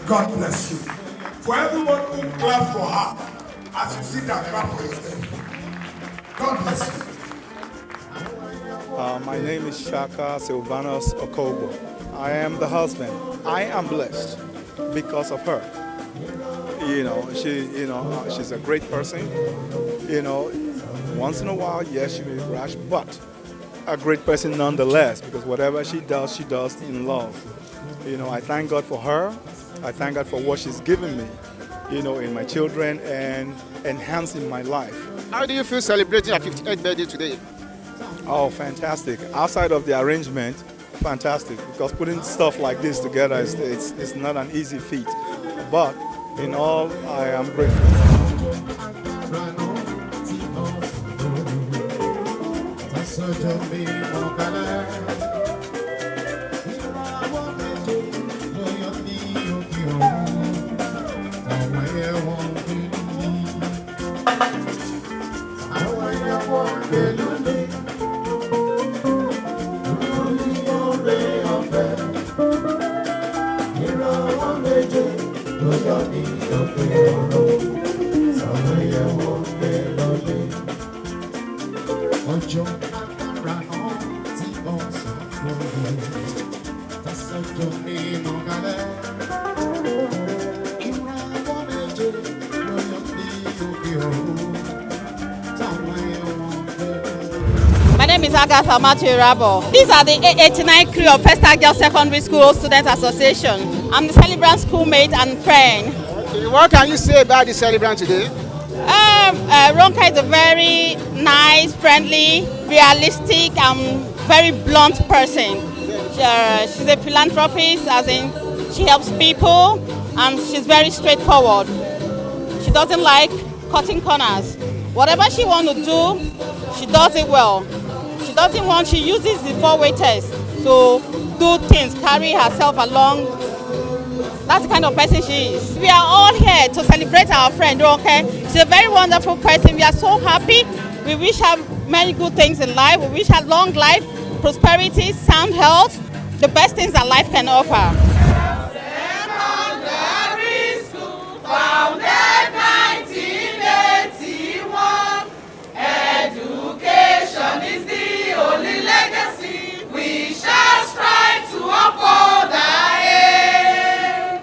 God bless you. For everyone who clapped for her, as you see that clap for yourself. God bless you. My name is Kabiyesitv Okougbo. I am the husband. I am blessed because of her. She's a great person. Once in a while, yes, she may rash, but a great person nonetheless, because whatever she does in love. I thank God for her. I thank God for what she's given me, in my children and enhancing my life. How do you feel celebrating your 58th birthday today? Oh, fantastic. Outside of the arrangement, fantastic, because putting stuff like this together it's not an easy feat. But in all, I am grateful. My name is Agatha Rabo. These are the 89 crew of First Girls Secondary School Student Association. I'm the celebrant schoolmate and friend. Okay, what can you say about the celebrant today? Ronka is a very nice, friendly, realistic, and very blunt person. She's a philanthropist, as in she helps people, and she's very straightforward. She doesn't like cutting corners. Whatever she wants to do, she does it well. She uses the four-way test to do things, carry herself along. That's the kind of person she is. We are all here to celebrate our friend, okay? She's a very wonderful person. We are so happy. We wish her many good things in life. We wish her long life, prosperity, sound health, the best things that life can offer. Secondary school, founded 1981. Education is the only legacy. We shall strive to uphold our aim.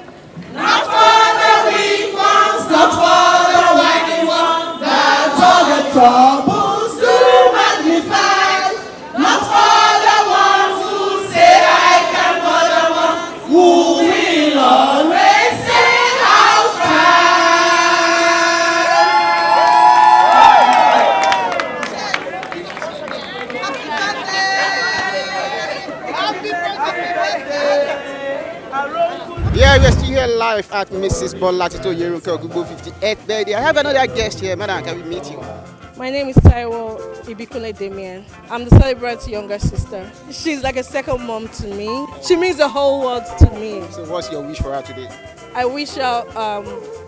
Not for the weak ones, not for the whiny ones, that all the troubles do magnify. Not for the ones who say I can, but the ones who Alright, we're still here live at Mrs. Bolatito Okougbo 58th birthday. I have another guest here. Madam, can we meet you? My name is Taiwo Ibikule Damien. I'm the celebrant's younger sister. She's like a second mom to me. She means the whole world to me. So what's your wish for her today? I wish her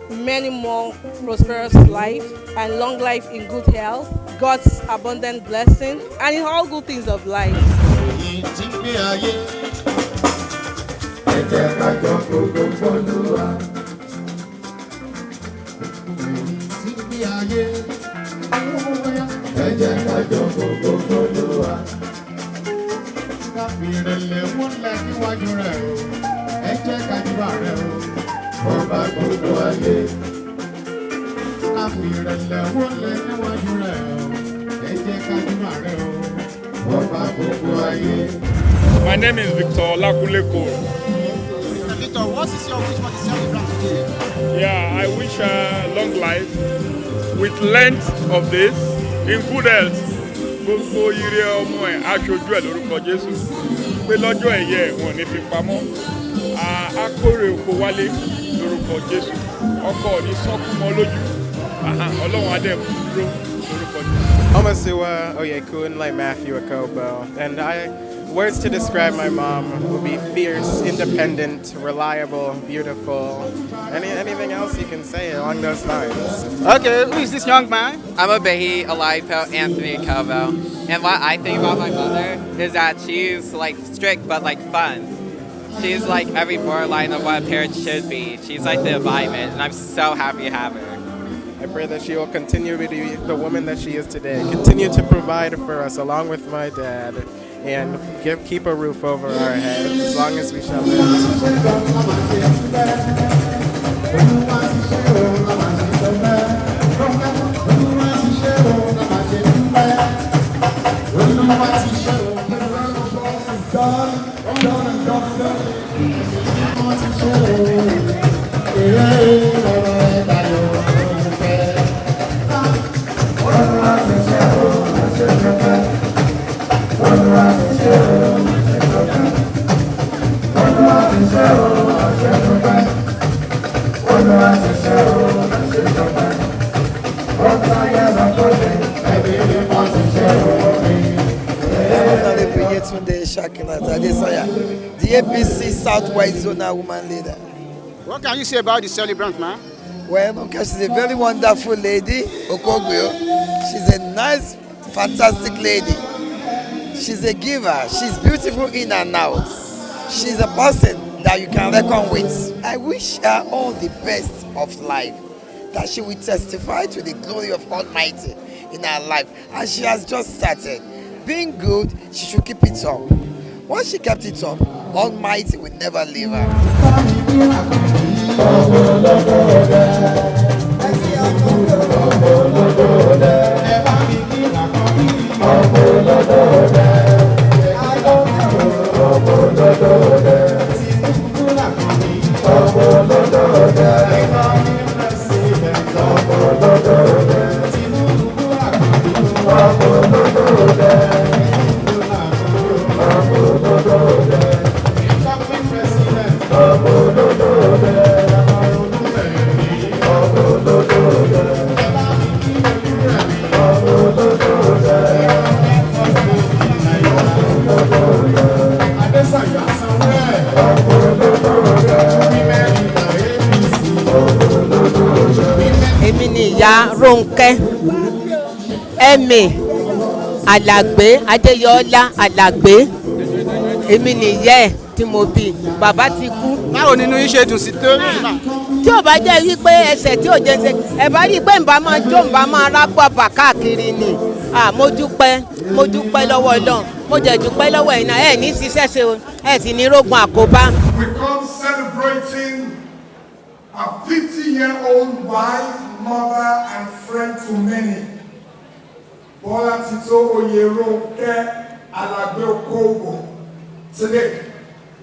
many more prosperous life and long life in good health, God's abundant blessing, and in all good things of life. My name is Victor Olakuleko. Mr. Victor, what is your wish for the celebrant today? Yeah, I wish her long life with length of days in good health. Gbogbo ire ọmọ ẹ̀ aṣojú ẹ̀ lórúkọ Jésù. Pé lọ́jọ́ ẹ̀yẹ wọn ní fi pamọ́. Akórè oko wálé lórúkọ Jésù. Ọkọ ní sọ́kú mọ́ lójú. Ọlọ́run adé dúró lórúkọ Jésù. Omasiwa Oyekun like Matthew Okougbo. And words to describe my mom would be fierce, independent, reliable, beautiful. Anything else you can say along those lines. Okay, who is this young man? I'm a Behi Alipo Anthony Okougbo. And what I think about my mother is that she's like strict but like fun. She's like every borderline of what a parent should be. She's like the embodiment, and I'm so happy to have her. I pray that she will continue to be the woman that she is today. Continue to provide for us along with my dad and keep a roof over our heads as long as we shall live. The APC Southwest Zonal Woman Leader. What can you say about the celebrant, man? Well, because she's a very wonderful lady, Okougbo. She's a nice, fantastic lady. She's a giver. She's beautiful in and out. She's a person that you can reckon with. I wish her all the best of life, that she will testify to the glory of Almighty in her life. And she has just started. Being good, she should keep it up. Once she kept it up, Almighty will never leave her. Èmi ni ìyá Rónkẹ́ Ẹ̀mí Alàgbé Adéyọlá Alàgbé. Èmi ni ìyá ẹ̀ tí mo bí. Bàbá ti kú. Báwo nínú yín ṣe dùn sí tó? Tí ò bá jẹ́ wípé ẹsẹ̀ tí ò jẹ́ ṣe ẹ bá rí i pé nbà máa jó nbà máa rápá bà káàkiri ni. Mo dúpẹ́ lọ́wọ́ Ọlọ́run. Mo jẹ́ dúpẹ́ lọ́wọ́ ẹ̀yin náà ẹ̀ ní ṣiṣẹ́ ṣe o ẹ̀ sì ní rógun àkóbá. We come celebrating a 50-year-old wife, mother, and friend to many. Bolatito Okougbo today.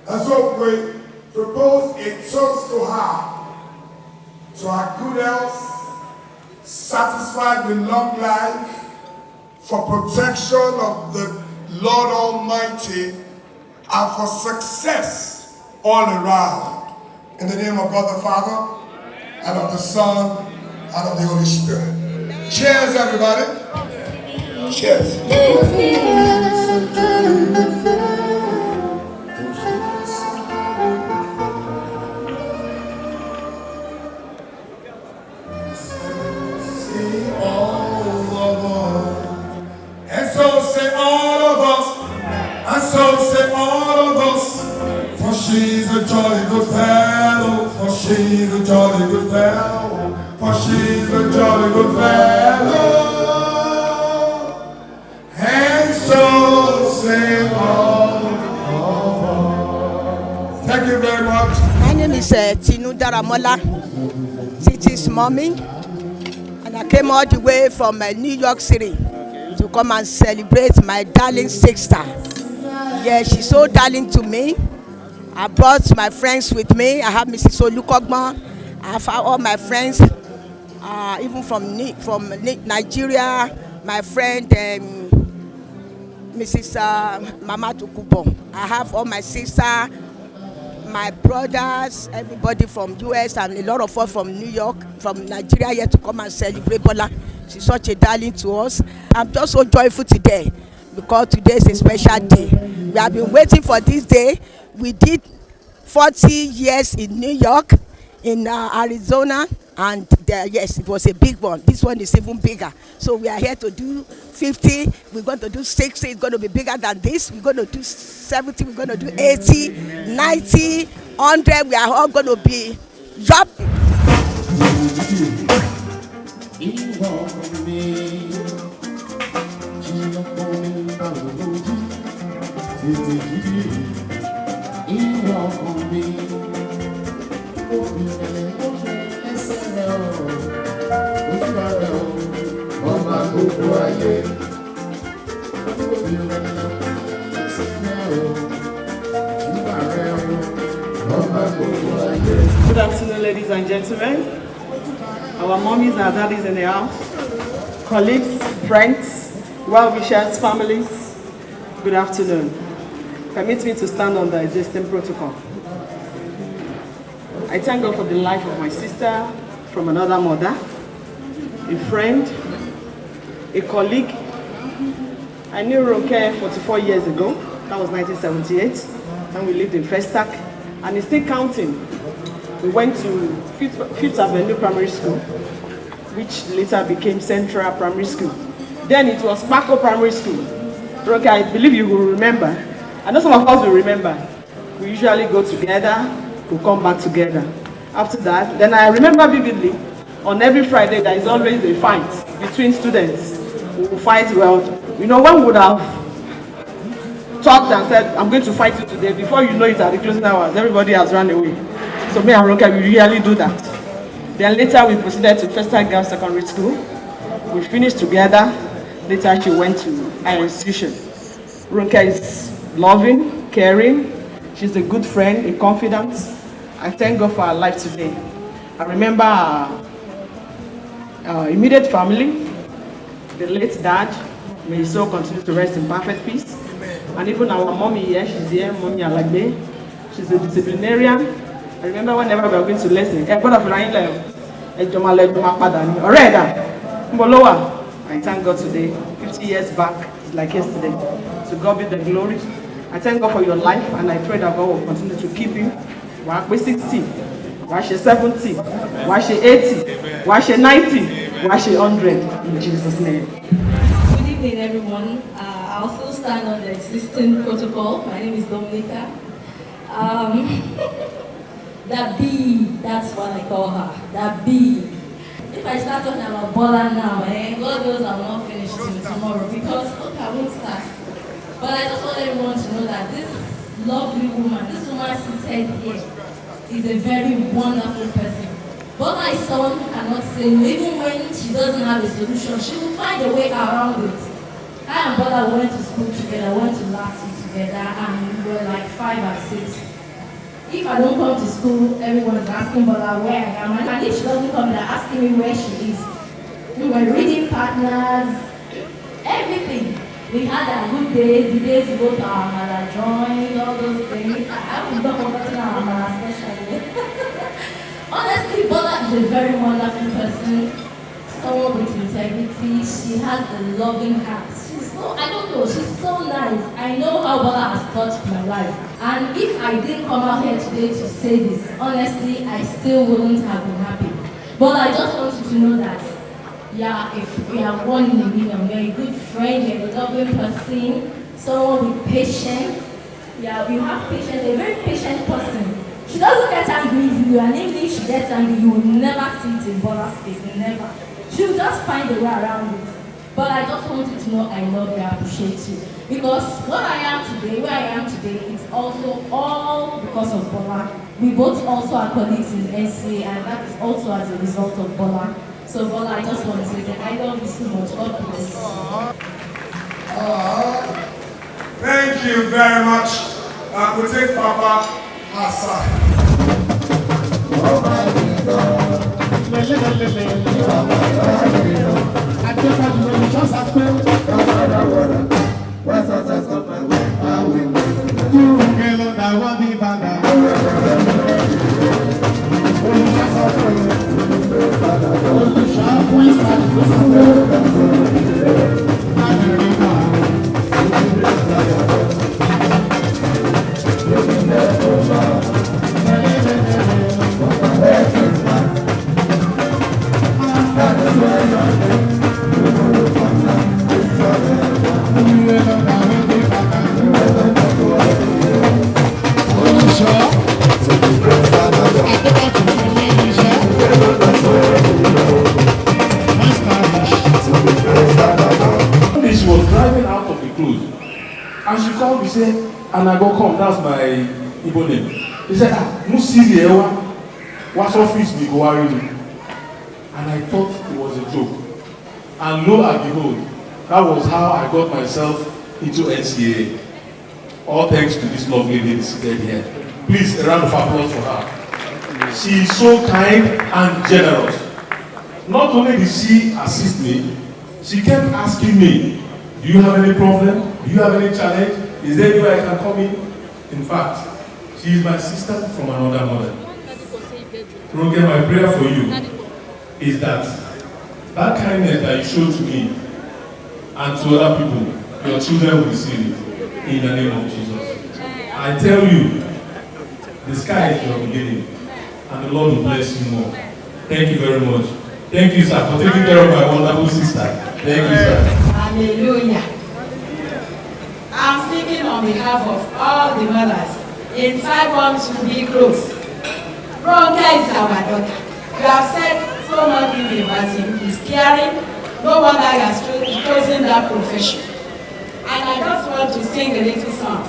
And so we propose a toast to her good health, satisfied with long life, for protection of the Lord Almighty, and for success all around. In the name of God the Father, and of the Son, and of the Holy Spirit. Cheers, everybody. Cheers. See all of us, and so say all of us, and so say all of us. For she's a jolly good fellow, for she's a jolly good fellow, for she's a jolly good fellow. And so say all of us. Thank you very much. My name is Tinu Daramola, Titi's mommy, and I came all the way from New York City to come and celebrate my darling sister. Yeah, she's so darling to me. I brought my friends with me. I have Mrs. Okougbo. I have all my friends, even from Nigeria. My friend Mrs. Mama Okougbo. I have all my sister, my brothers, everybody from US, and a lot of us from New York, from Nigeria here to come and celebrate Bola. She's such a darling to us. I'm just so joyful today because today is a special day. We have been waiting for this day. We did 40 years in New York, in Arizona, and yes, it was a big one. This one is even bigger. So we are here to do 50. We're going to do 60. It's going to be bigger than this. We're going to do 70. We're going to do 80, 90, 100. We are all going to be jumping. Good afternoon, ladies and gentlemen. Our mommies and daddies in the house, colleagues, friends, well-wishers, families. Good afternoon. Permit me to stand on the existing protocol. I thank God for the life of my sister from another mother, a friend, a colleague. I knew Ronke 44 years ago. That was 1978, and we lived in Festac, and it's still counting. We went to Fifth Avenue Primary School, which later became Central Primary School. Then it was Marco Primary School. Ronke, I believe you will remember. I know some of us will remember. We usually go together, we come back together. After that, then I remember vividly, on every Friday there is always a fight between students. We will fight, well, you know, one would have talked and said, I'm going to fight you today. Before you know it, at the closing hours, everybody has run away. So me and Ronke, we really do that. Then later we proceeded to Festac Girls Secondary School. We finished together. Later she went to higher institution. Ronke is loving, caring. She's a good friend, a confidant. I thank God for her life today. I remember our immediate family, the late dad, may his soul continue to rest in perfect peace. And even our mommy here, she's here, Mommy Alagbe. She's a disciplinarian. I remember whenever we were going to lesson, I thank God today, 50 years back, it's like yesterday. To God be the glory. I thank God for your life, and I pray that God will continue to keep you. We're 60, we're 70, we're 80, we're 90, we're 100, in Jesus' name. Good evening, everyone. I'll still stand on the existing protocol. My name is Dominica. That B, that's what I call her. That B. If I start talking about Bola now, God knows I will not finish till tomorrow because okay, I won't start. But I just want everyone to know that this lovely woman, this woman seated here, is a very wonderful person. Bola is someone who cannot say no, even when she doesn't have a solution, she will find a way around it. I and Bola went to school together, went to last year together, and we were like 5 or 6. If I don't come to school, everyone is asking Bola where I am, and if she doesn't come, they're asking me where she is. We were reading partners, everything. We had our good days, the days we go to our Amala joint, all those things. I haven't done forgotten our Amala especially. a very wonderful person, someone with integrity. She has a loving heart. She's so, I don't know, she's so nice. I know how Bola has touched my life. And if I didn't come out here today to say this, honestly, I still wouldn't have been happy. But I just want you to know that, yeah, if we are one in a million, you're a good friend, you're a loving person, someone with patience. Yeah, you have patience, a very patient person. She doesn't get angry easily, and even if she gets angry, you will never see it in Bola's face, never. She'll just find a way around it. But I just want you to know I love you, I appreciate you. Because what I am today, where I am today, it's also all because of Bola. We both also are colleagues in NCA, and that is also as a result of Bola. So Bola, I just want to say that I love you so much. God bless. Thank you very much. We'll take Papa aside. And she called me, said, and I go come, that's my Igbo name. He said, no see Ewa, what's office me go worry me. And I thought it was a joke. And lo and behold, that was how I got myself into NCA. All thanks to this lovely lady seated here. Please, a round of applause for her. She is so kind and generous. Not only did she assist me, she kept asking me, do you have any problem? Do you have any challenge? Is there any way I can come in? In fact, she is my sister from another mother. Roger, my prayer for you is that that kindness that you show to me and to other people, your children will receive it in the name of Jesus. I tell you, the sky is your beginning and the Lord will bless you more. Thank you very much. Thank you, sir, for taking care of my wonderful sister. Thank you, sir. Hallelujah. I'm speaking on behalf of all the mothers in 512 to be close. Ronka is our daughter. You have said so much things about him. He's caring. No wonder he has chosen that profession. And I just want to sing a little song.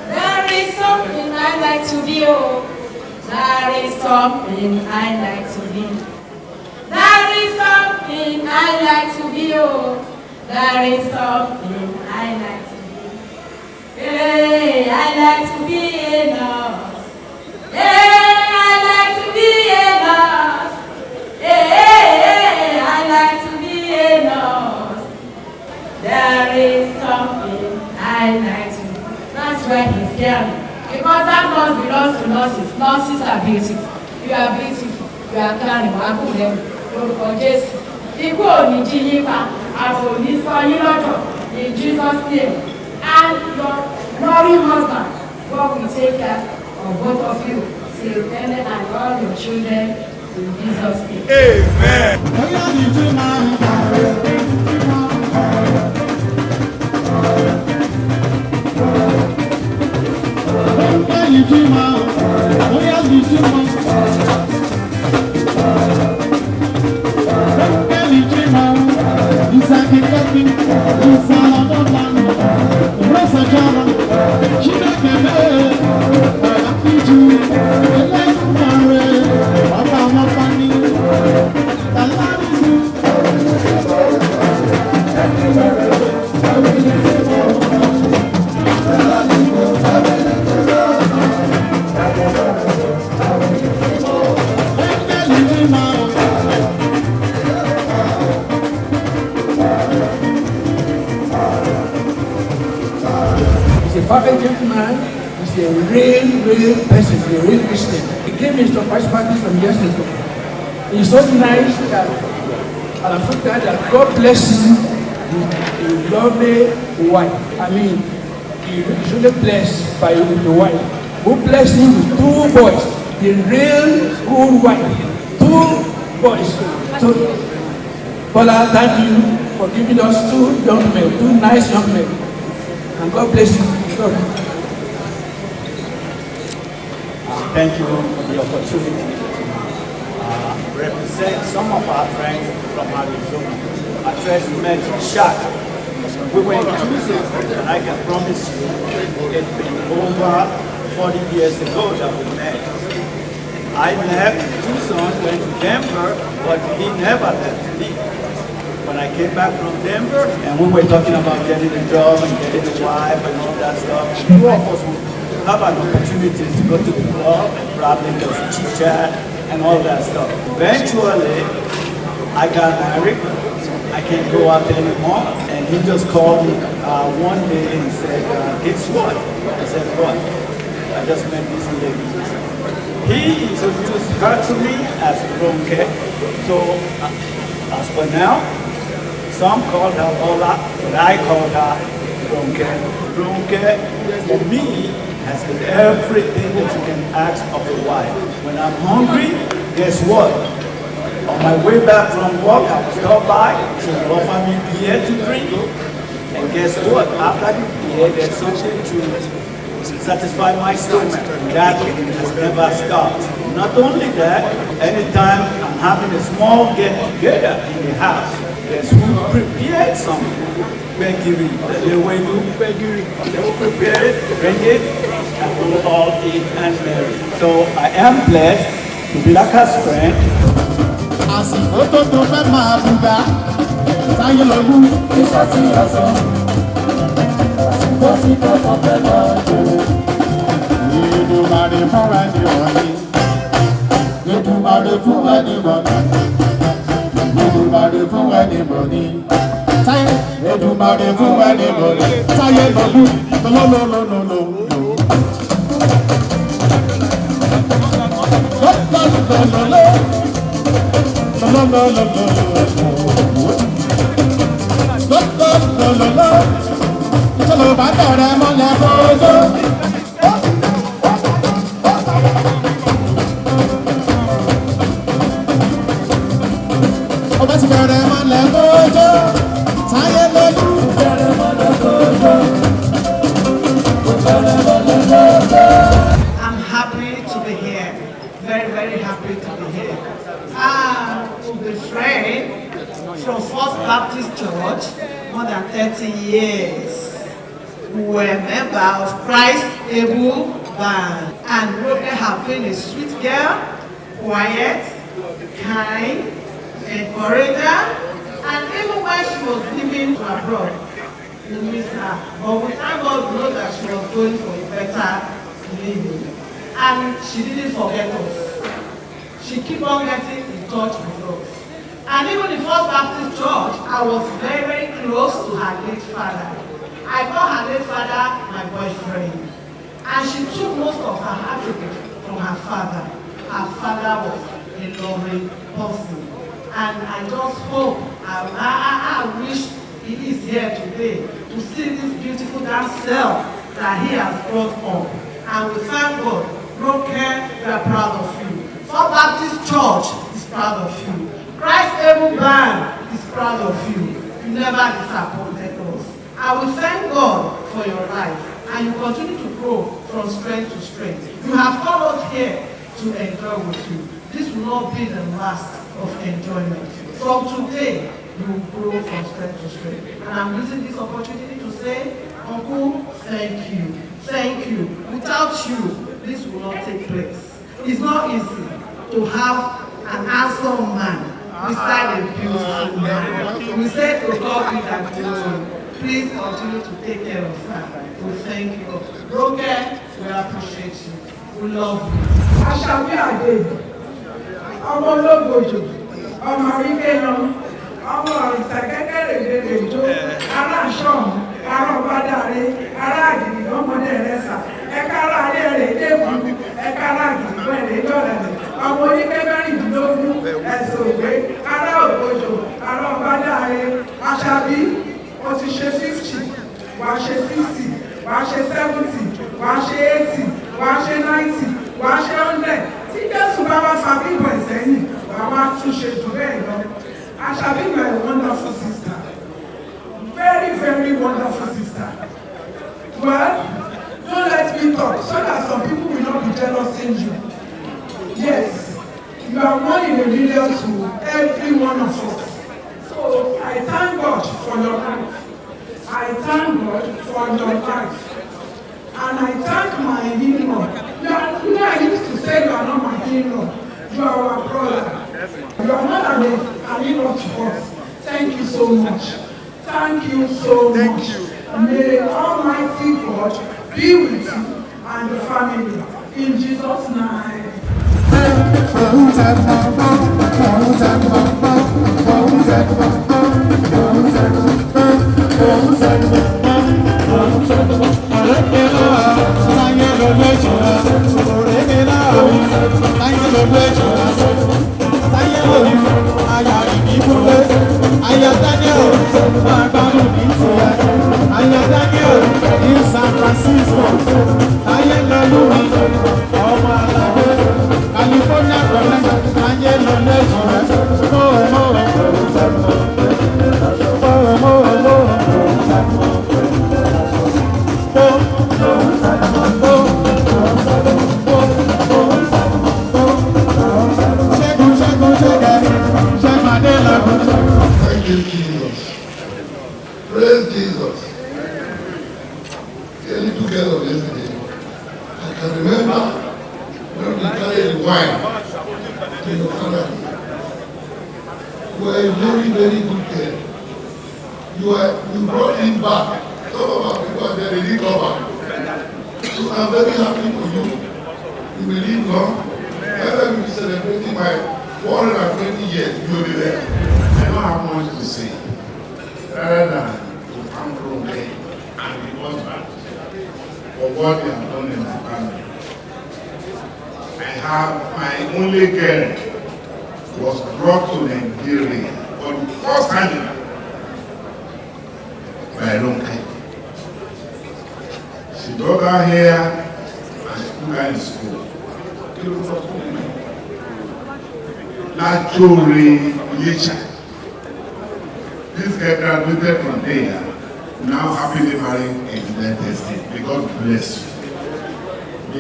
There is something I like to be, oh. There is something I like to be. There is something I like to be, oh. There is something I like to be. Hey, I like to be a nurse. Hey, I like to be a nurse. Hey, I like to be a nurse. There is something I like to do. That's why he's caring. Because that nurse belongs to nurses. Nurses are beautiful. You are beautiful. You are caring. You are good. Lórúkọ Jésù. Ikú ò ní jí yín pa, àrùn ò ní sọ yín lọ́jọ́. In Jesus' name. And your loving husband, God will take care of both of you. Till then, and all your children in Jesus' name. Amen. Perfect gentleman, he's a real person, a real Christian. He gave me some price parties some years ago. It's so nice that, and I'm so glad that God bless you with a lovely wife. I mean, you're really blessed by your wife. Who blessed you with 2 boys, the real good wife, 2 boys. So, Bola, thank you for giving us 2 young men, 2 nice young men. And God bless you. Thank you for the opportunity to represent some of our friends from Arizona. I first met Shaq. We were in Tucson, and I can promise you it's been over 40 years ago that we met. I left Tucson, went to Denver, but he never left me. When I came back from Denver, and we were talking about getting a job and getting a wife and all that stuff, 2 of us would have an opportunity to go to the club and probably just chit-chat and all that stuff. Eventually, I got married. I can't go out anymore. And he just called me one day and said, guess what? I said, what? I just met this lady. He introduced her to me as Ronke. So, as for now, some call her Bola, but I call her Ronke. Ronke, for me, has been everything that you can ask of a wife. When I'm hungry, guess what? On my way back from work, I will stop by, she will offer me beer to drink. And guess what? After the beer, there's something to satisfy my stomach. That has never stopped. Not only that, anytime I'm having a small get-together in the house, there's who prepared something. Begiri, the way you begiri, they will prepare it, bring it, and we'll all eat and marry. So I am blessed to be Laka's friend. Àsìkò tó fẹ́ máa bùgà, táyé lọ́lú iṣẹ́ tí a sọ. Àsìkò tó fẹ́ lọ jò. Èdùmàrè fún ẹni wọ̀nyí. Èdùmàrè fún ẹni wọ̀nyí. Èdùmàrè fún ẹni wọ̀nyí. Táyé Èdùmàrè fún ẹni wọ̀nyí. Táyé lọ́lú lọ́lọ́lọ́lọ́lọ́. Tọ́lọ̀ bá bẹ̀rẹ̀ mọ́lẹ̀ bójó. Ọba ti bẹ̀rẹ̀ mọ́lẹ̀ bójó. Táyé lọ́lú. Bẹ̀rẹ̀ mọ́lẹ̀ bójó. Bẹ̀rẹ̀ mọ́lẹ̀ bójó. I'm happy to be here. Very, very happy to be here. To be friend from First Baptist Church more than 30 years. We were a member of Christ Able Band. And Roke have been a sweet girl, quiet, kind, encourager, and even when she was living abroad, we miss her. But we thank God know that she was going for a better living. And she didn't forget us. She kept on getting in touch with us. And even the First Baptist Church, I was very, very close to her late father. I call her late father my boyfriend. And she took most of her attributes from her father. Her father was a loving person. And I just hope, I wish he is here today to see this beautiful dance self that he has brought up. And we thank God. Roke, we are proud of you. First Baptist Church is proud of you. Christ Able Band is proud of you. You never disappointed us. I will thank God for your life, and you continue to grow from strength to strength. You have come out here to enjoy with you. This will not be the last of enjoyment. From today, you will grow from strength to strength. And I'm using this opportunity to say, Uncle, thank you. Thank you. Without you, this will not take place. It's not easy to have an handsome man beside a beautiful man. We say to God be that glory. Please continue to take care of her. We thank you. Roke, we appreciate you. We love you. Aṣàbí àdé, ọmọ ológbòjò, ọmọ àríkẹ́yàn, ọmọ ọ̀rìṣà kékeré ìdèrèjò, ará àṣọ́ọ̀mù, ará ọ̀bádàrẹ, ará àgìdì ọmọdé rẹ̀ sà, ẹ̀ka ará alẹ́ rẹ̀ débù, ẹ̀ka ará àgìdì ẹ̀rẹ́ dọ̀rẹ̀ ọmọ oníkẹ́mẹ́rìndínlógún ẹ̀sìn ògbé ará Ògbójò ará Ọbádáre Àṣàbí ó ti ṣe 50 wàá ṣe 60 wàá ṣe 70 wàá ṣe 80 wàá ṣe 90 wàá ṣe 100 tí Jésù bá wá fa bíbọ̀ ìsẹ́yìn wàá wá túnṣe jù bẹ́ẹ̀ lọ. Àṣàbí, you are a wonderful sister, very very wonderful sister. Well, don't let me talk so that some people will not be jealous in you. Yes, you are 1 in a million to every one of us. So I thank God for your life. I thank God for your life. And I thank my in-law. You know, I used to say you are not my in-law. You are our brother. You are not an in-law to us. Thank you so much. Thank you so much. May Almighty God be with you and the family. In Jesus' name. Thank you, Jesus. Praise Jesus. The little girl of yesterday, I can remember when we carried the wine to your father. You were a very, very good girl. You brought him back. Some of our people are there, they didn't come back. So I'm very happy for you. You will live long. Whenever we be celebrating my 120 years, you will be there. I don't have much to say, rather than to come from there and the husband for what they have done in my family. I have my only girl was brought to Nigeria for the first time by Ronke. She brought her here and she put her in school. Lajore Yecha. This girl graduated from there, now happily married in the United States. May God bless you.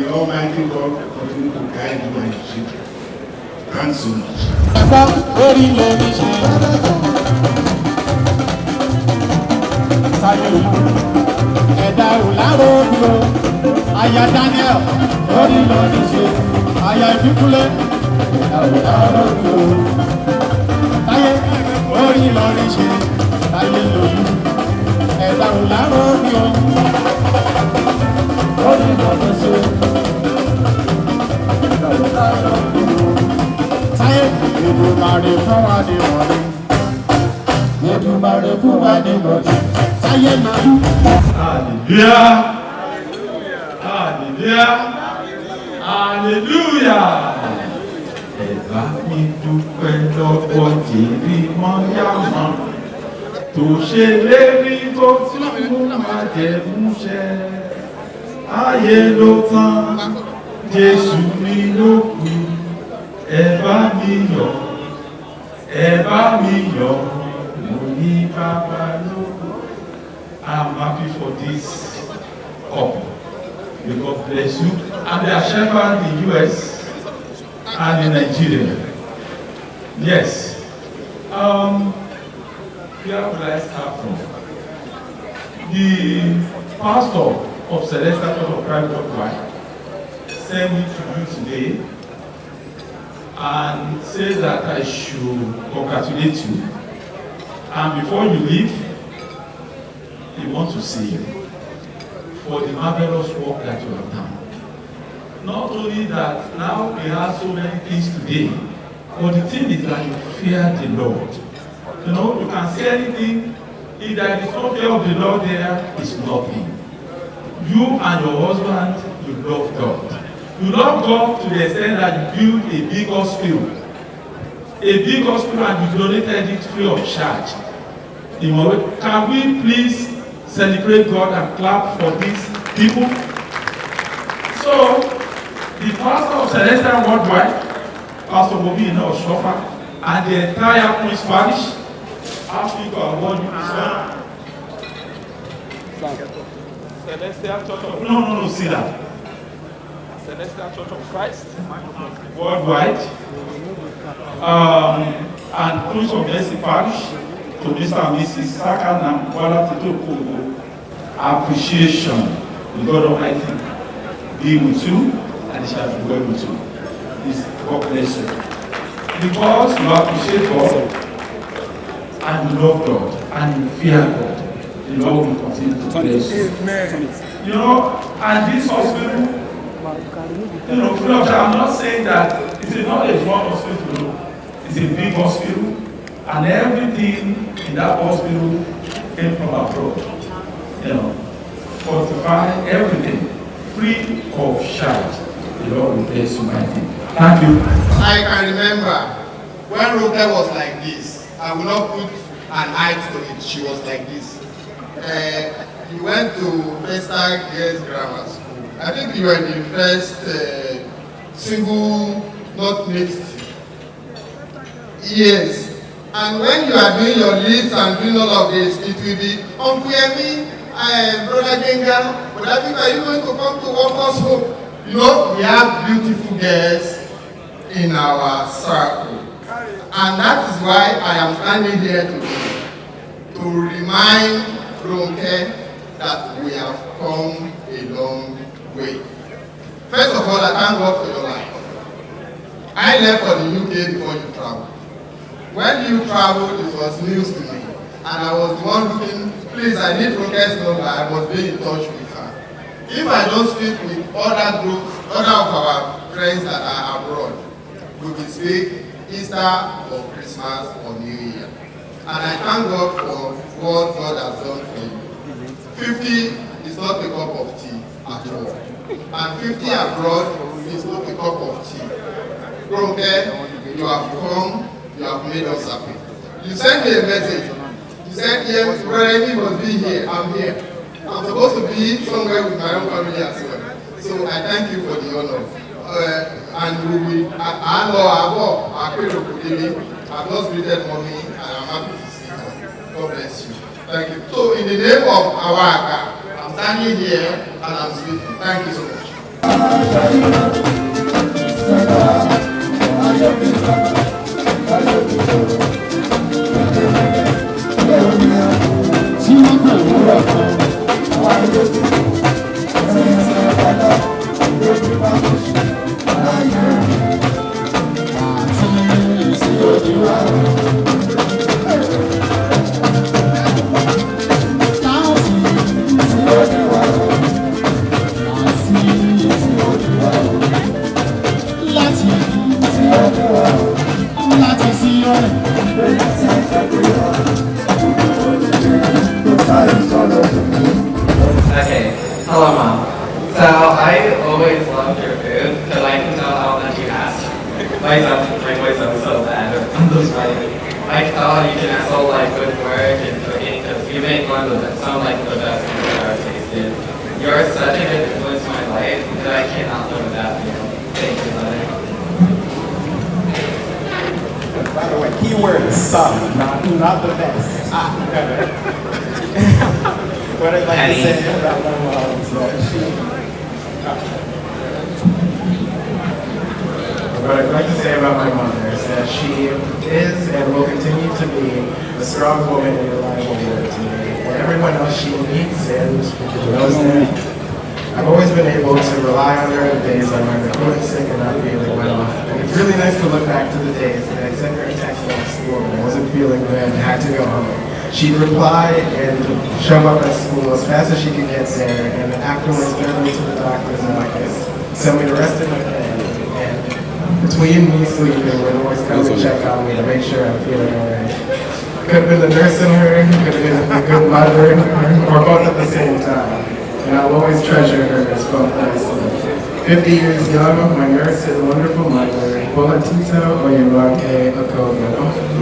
May Almighty God continue to guide you and your children. Thanks so much. Aya Daniel, Ori Lodi ṣe, Aya Ìbíkúlé, Táyé, Ori Lodi ṣe, Táyé lòlú, ẹ̀dá òlárò ni o, Ori Lodi ṣe, ẹ̀dá òlárò ni o. Táyé, Èdùmàrè fún wa ní wọ̀nyí, Èdùmàrè fún wa ní wọ̀nyí, Táyé lòlú. Hallelujah. Hallelujah. Hallelujah. Ẹ bá mi dúpẹ́ lọ́wọ́ jèrè mọ́yàmọ́ tó ṣe lérí tó tún mú májẹ̀múṣẹ. Ayé ló tán, Jésù mi ló kù. Ẹ bá mi yọ̀, ẹ bá mi yọ̀, mo ní bàbá ló kù. I'm happy for this couple. May God bless you. And they are shepherd in the US and in Nigeria. Yes. Where would I start from? The pastor of Celestial Church of Christ Worldwide sent me to you today and said that I should congratulate you. And before you leave, he wants to see you for the marvelous work that you have done. Not only that, now we have so many things today, but the thing is that you fear the Lord. You know, you can say anything, if there is no fear of the Lord there, it's nothing. You and your husband, you love God. You love God to the extent that you build a big hospital. A big hospital and you donated it free of charge. Can we please celebrate God and clap for these people? So, the pastor of Celestial Worldwide, Pastor Bobby Oshofa, and the entire Queen's Parish, ask you to award you this honor. Celestial Church of No, see that. Celestial Church of Christ, Worldwide, and Queen's of Mercy Parish, to Mr. and Mrs. Saka and Bolatito Okougbo. Appreciation. The God Almighty be with you, and it shall be well with you. Please, God bless you. Because you appreciate God, and you love God, and you fear God, the Lord will continue to bless you. Amen. You know, and this hospital, you know, I'm not saying that it's not a small hospital, it's a big hospital, and everything in that hospital came from abroad. You know, fortify everything, free of charge. The Lord will bless you, my thing. Thank you. I can remember when Rhoda was like this. I will not put an eye to it. She was like this. You went to Festa Girls Grammar School. I think you were the first single not mixed. Yes. And when you are doing your lips and doing all of this, it will be Uncle Yemi, Brother Genga, but I think are you going to come to Workers' Home? You know, we have beautiful girls in our circle. And that is why I am standing here today, to remind Ronke that we have come a long way. First of all, I thank God for your life. I left for the UK before you traveled. When you traveled, it was news to me. And I was the one looking, please, I need Ronke's number. I must be in touch with her. If I don't speak with other groups, other of our friends that are abroad, we will speak Easter or Christmas or New Year. And I thank God for what God has done for you. 50 is not a cup of tea at all. And 50 abroad is not a cup of tea. Ronke, you have come, you have made us happy. You sent me a message. You said, yes, Brother must be here. I'm here. I'm supposed to be somewhere with my own family as well. So I thank you for the honor. And we will, I've just greeted mommy and I'm happy to see her. God bless you. Thank you. So in the name of Awaka, I'm standing here and I'm speaking. Thank you so much. Okay, hello Mom. So I always loved your food because I can tell how much you ask. My voice sounds so bad. I'm just writing. I can tell you can ask all like good work and cooking because you make one of the sound like the best food I've ever tasted. You're such a good influence in my life that I cannot live without you. Thank you, Mother. By the way, keyword is some, not the best. What I'd like to say about my mom is that what I'd like to say about my mother is that she is and will continue to be a strong woman and reliable woman to me. And everyone else she meets and knows that I've always been able to rely on her in days when I'm feeling sick and not feeling well. And it's really nice to look back to the days that I sent her a text about school and I wasn't feeling good and had to go home. She'd reply and show up at school as fast as she could get there, and then afterwards get me to the doctor's office, send me the rest of the day, and between me sleeping, would always come and check on me to make sure I'm feeling alright. Could have been the nurse in her, could have been a good mother in her, or both at the same time. And I'll always treasure her as both nicely. 50 years young, my nurse and wonderful mother, Bolatito Okougbo.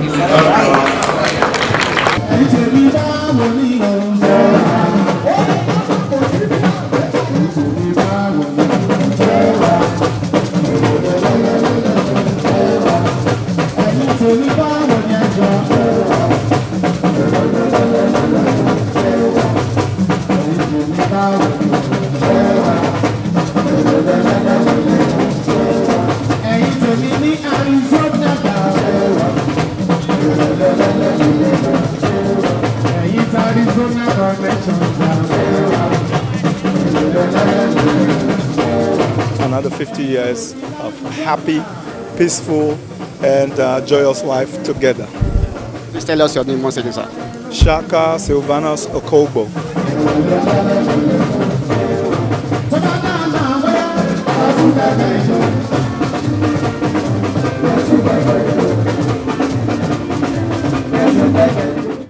Another 50 years of happy, peaceful, and joyous life together. Please tell us your name once again, sir. Shaka Sylvanus Okougbo. Thank you.